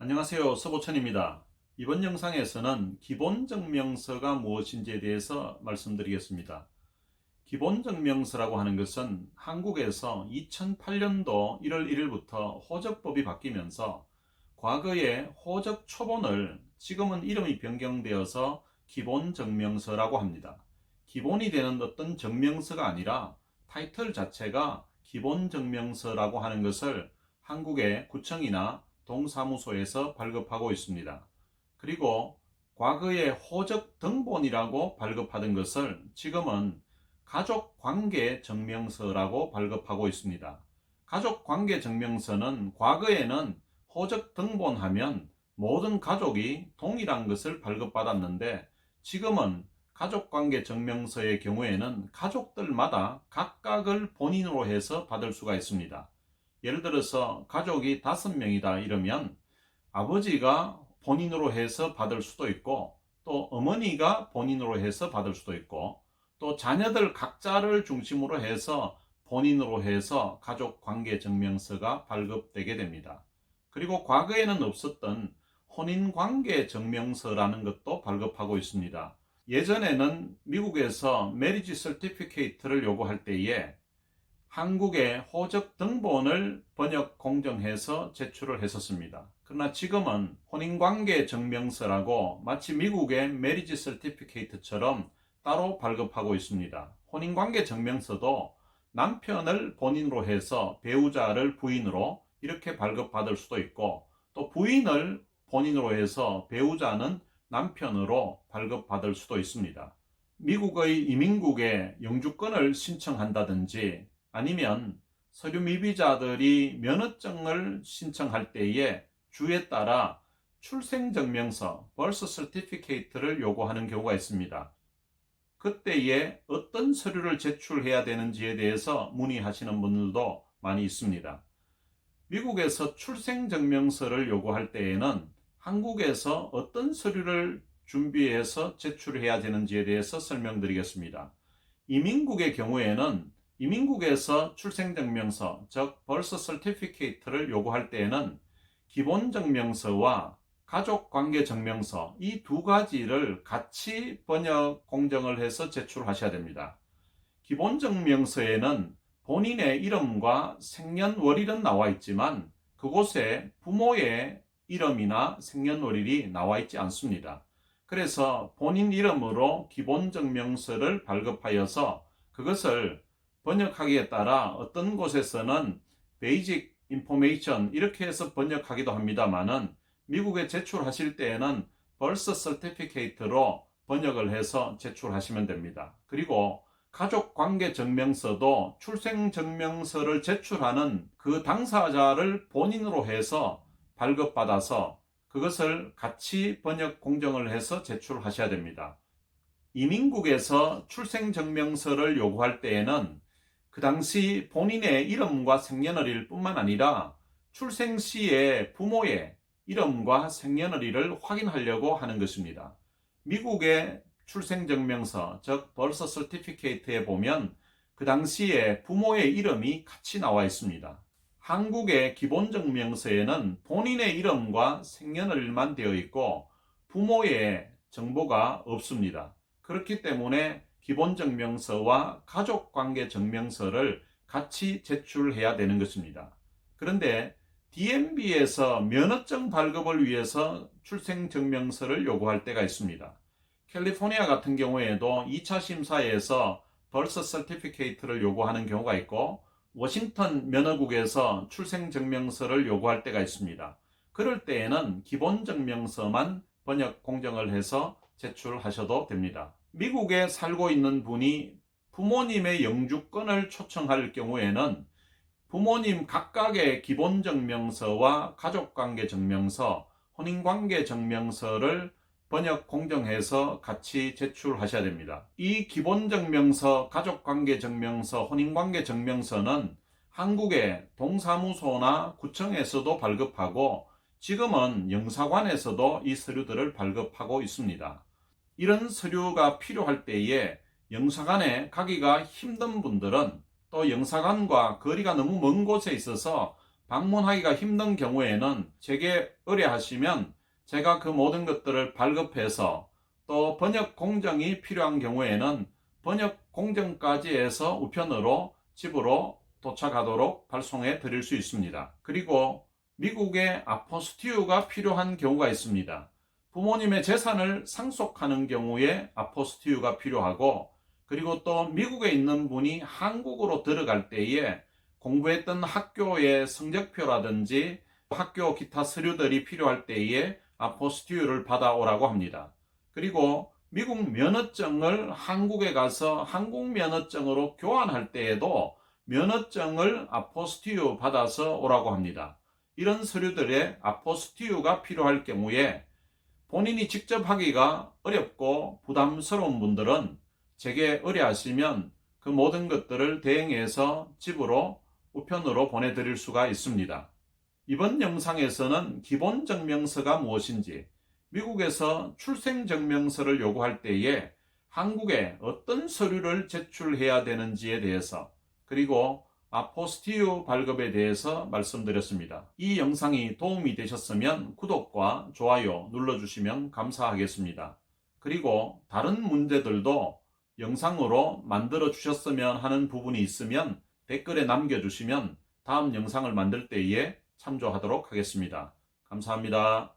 안녕하세요. 서보천입니다. 이번 영상에서는 기본증명서가 무엇인지에 대해서 말씀드리겠습니다. 기본증명서라고 하는 것은 한국에서 2008년도 1월 1일부터 호적법이 바뀌면서 과거의 호적 초본을 지금은 이름이 변경되어서 기본증명서라고 합니다. 기본이 되는 어떤 증명서가 아니라 타이틀 자체가 기본증명서라고 하는 것을 한국의 구청이나 동사무소에서 발급하고 있습니다. 그리고 과거에 호적 등본이라고 발급하던 것을 지금은 가족관계증명서라고 발급하고 있습니다. 가족관계증명서는 과거에는 호적 등본하면 모든 가족이 동일한 것을 발급받았는데, 지금은 가족관계증명서의 경우에는 가족들마다 각각을 본인으로 해서 받을 수가 있습니다. 예를 들어서 가족이 5명이다 이러면 아버지가 본인으로 해서 받을 수도 있고, 또 어머니가 본인으로 해서 받을 수도 있고, 또 자녀들 각자를 중심으로 해서 본인으로 해서 가족관계증명서가 발급되게 됩니다. 그리고 과거에는 없었던 혼인관계증명서라는 것도 발급하고 있습니다. 예전에는 미국에서 메리지 서티피케이트를 요구할 때에 한국의 호적 등본을 번역 공정해서 제출을 했었습니다. 그러나 지금은 혼인관계 증명서라고 마치 미국의 메리지 서티피케이트처럼 따로 발급하고 있습니다. 혼인관계 증명서도 남편을 본인으로 해서 배우자를 부인으로 이렇게 발급받을 수도 있고, 또 부인을 본인으로 해서 배우자는 남편으로 발급받을 수도 있습니다. 미국의 이민국에 영주권을 신청한다든지 아니면 서류 미비자들이 면허증을 신청할 때에 주에 따라 출생증명서, birth certificate를 요구하는 경우가 있습니다. 그때에 어떤 서류를 제출해야 되는지에 대해서 문의하시는 분들도 많이 있습니다. 미국에서 출생증명서를 요구할 때에는 한국에서 어떤 서류를 준비해서 제출해야 되는지에 대해서 설명드리겠습니다. 이민국의 경우에는 이민국에서 출생증명서, 즉 birth certificate를 요구할 때에는 기본증명서와 가족관계증명서 이 두 가지를 같이 번역 공정을 해서 제출하셔야 됩니다. 기본증명서에는 본인의 이름과 생년월일은 나와 있지만 그곳에 부모의 이름이나 생년월일이 나와 있지 않습니다. 그래서 본인 이름으로 기본증명서를 발급하여서 그것을 번역하기에 따라 어떤 곳에서는 베이직 인포메이션 이렇게 해서 번역하기도 합니다만은 미국에 제출하실 때에는 birth certificate로 번역을 해서 제출하시면 됩니다. 그리고 가족관계증명서도 출생증명서를 제출하는 그 당사자를 본인으로 해서 발급받아서 그것을 같이 번역 공정을 해서 제출하셔야 됩니다. 이민국에서 출생증명서를 요구할 때에는 그 당시 본인의 이름과 생년월일 뿐만 아니라 출생 시의 부모의 이름과 생년월일을 확인하려고 하는 것입니다. 미국의 출생증명서, 즉 birth certificate에 보면 그 당시에 부모의 이름이 같이 나와 있습니다. 한국의 기본증명서에는 본인의 이름과 생년월일만 되어 있고 부모의 정보가 없습니다. 그렇기 때문에 기본증명서와 가족관계증명서를 같이 제출해야 되는 것입니다. 그런데 DMV에서 면허증 발급을 위해서 출생증명서를 요구할 때가 있습니다. 캘리포니아 같은 경우에도 2차 심사에서 birth certificate를 요구하는 경우가 있고, 워싱턴 면허국에서 출생증명서를 요구할 때가 있습니다. 그럴 때에는 기본증명서만 번역 공정을 해서 제출하셔도 됩니다. 미국에 살고 있는 분이 부모님의 영주권을 초청할 경우에는 부모님 각각의 기본증명서와 가족관계증명서, 혼인관계증명서를 번역 공정해서 같이 제출하셔야 됩니다. 이 기본증명서, 가족관계증명서, 혼인관계증명서는 한국의 동사무소나 구청에서도 발급하고 지금은 영사관에서도 이 서류들을 발급하고 있습니다. 이런 서류가 필요할 때에 영사관에 가기가 힘든 분들은 또 영사관과 거리가 너무 먼 곳에 있어서 방문하기가 힘든 경우에는 제게 의뢰하시면 제가 그 모든 것들을 발급해서 또 번역 공정이 필요한 경우에는 번역 공정까지 해서 우편으로 집으로 도착하도록 발송해 드릴 수 있습니다. 그리고 미국에 아포스티유가 필요한 경우가 있습니다. 부모님의 재산을 상속하는 경우에 아포스티유가 필요하고, 그리고 또 미국에 있는 분이 한국으로 들어갈 때에 공부했던 학교의 성적표라든지 학교 기타 서류들이 필요할 때에 아포스티유를 받아오라고 합니다. 그리고 미국 면허증을 한국에 가서 한국 면허증으로 교환할 때에도 면허증을 아포스티유 받아서 오라고 합니다. 이런 서류들의 아포스티유가 필요할 경우에 본인이 직접 하기가 어렵고 부담스러운 분들은 제게 의뢰하시면 그 모든 것들을 대행해서 집으로 우편으로 보내드릴 수가 있습니다. 이번 영상에서는 기본증명서가 무엇인지, 미국에서 출생증명서를 요구할 때에 한국에 어떤 서류를 제출해야 되는지에 대해서, 그리고 아포스티유 발급에 대해서 말씀드렸습니다. 이 영상이 도움이 되셨으면 구독과 좋아요 눌러주시면 감사하겠습니다. 그리고 다른 문제들도 영상으로 만들어 주셨으면 하는 부분이 있으면 댓글에 남겨주시면 다음 영상을 만들 때에 참조하도록 하겠습니다. 감사합니다.